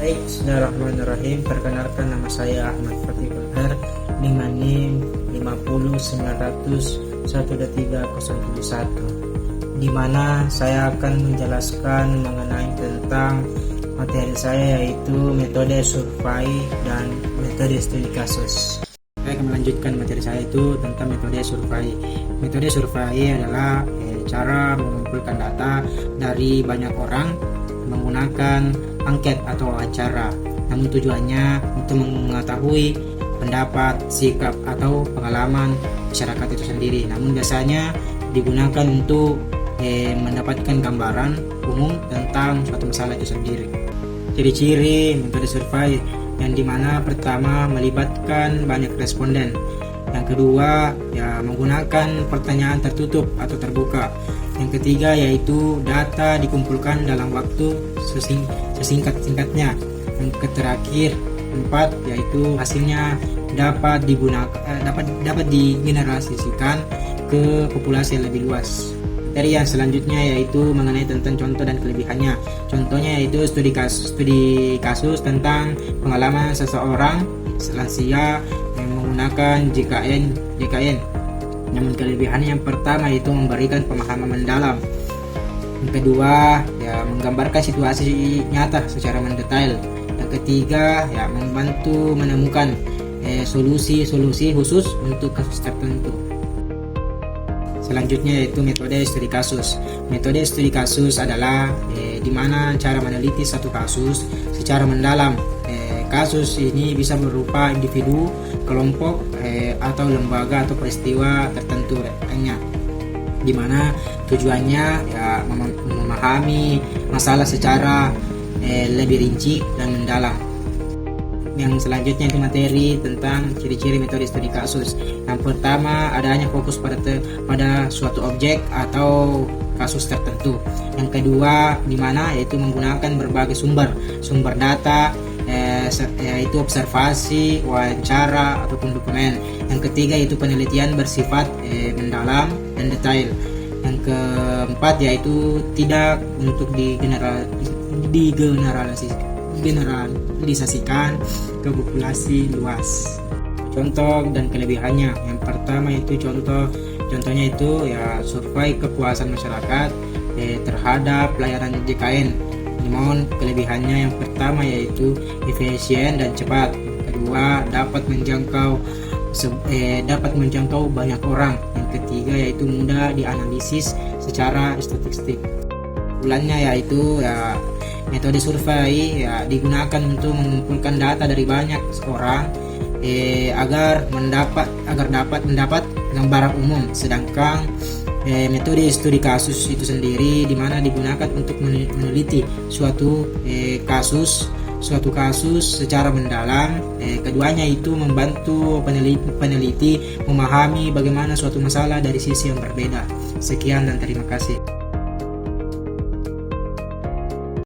Baik, bismillahirrahmanirrahim. Perkenalkan, nama saya Ahmad Fatih Bahar dengan NIM 50900123071, di mana saya akan menjelaskan mengenai tentang materi saya, yaitu metode survei dan metode studi kasus. Saya akan melanjutkan materi saya itu tentang metode survei. Metode survei adalah cara mengumpulkan data dari banyak orang menggunakan angket atau wawancara. Namun tujuannya untuk mengetahui pendapat, sikap, atau pengalaman masyarakat itu sendiri. Namun biasanya digunakan untuk mendapatkan gambaran umum tentang suatu masalah itu sendiri. Ciri-ciri metode survei yang dimana pertama melibatkan banyak responden, yang kedua menggunakan pertanyaan tertutup atau terbuka, yang ketiga yaitu data dikumpulkan dalam waktu sesingkat-singkatnya, yang terakhir 4 yaitu hasilnya dapat digeneralisasikan ke populasi yang lebih luas. Materi yang selanjutnya yaitu mengenai tentang contoh dan kelebihannya. Contohnya yaitu studi kasus tentang pengalaman seseorang lansia yang menggunakan JKN. Namun kelebihannya yang pertama yaitu memberikan pemahaman mendalam. Yang kedua menggambarkan situasi nyata secara mendetail. Yang ketiga membantu menemukan solusi khusus untuk kasus tertentu. Selanjutnya yaitu metode studi kasus. Metode studi kasus adalah di mana cara meneliti satu kasus secara mendalam. Kasus ini bisa berupa individu, kelompok, atau lembaga atau peristiwa tertentu lainnya, di mana tujuannya memahami masalah secara lebih rinci dan mendalam. Yang selanjutnya itu materi tentang ciri-ciri metode studi kasus. Yang pertama adanya fokus pada suatu objek atau kasus tertentu. Yang kedua di mana yaitu menggunakan berbagai sumber data, yaitu observasi, wawancara ataupun dokumen. Yang ketiga yaitu penelitian bersifat mendalam dan detail. Yang keempat yaitu tidak untuk digeneralisasikan ke populasi luas. Contoh dan kelebihannya. Yang pertama itu contohnya itu survei kepuasan masyarakat terhadap layanan JKN. Namun kelebihannya yang pertama yaitu efisien dan cepat. Kedua dapat menjangkau banyak orang. Yang ketiga yaitu mudah dianalisis secara statistik. Bulannya yaitu metode survei digunakan untuk mengumpulkan data dari banyak orang agar dapat mendapat gambaran umum. Sedangkan metode studi kasus itu sendiri di mana digunakan untuk meneliti suatu kasus secara mendalam. Keduanya itu membantu peneliti memahami bagaimana suatu masalah dari sisi yang berbeda. Sekian dan terima kasih.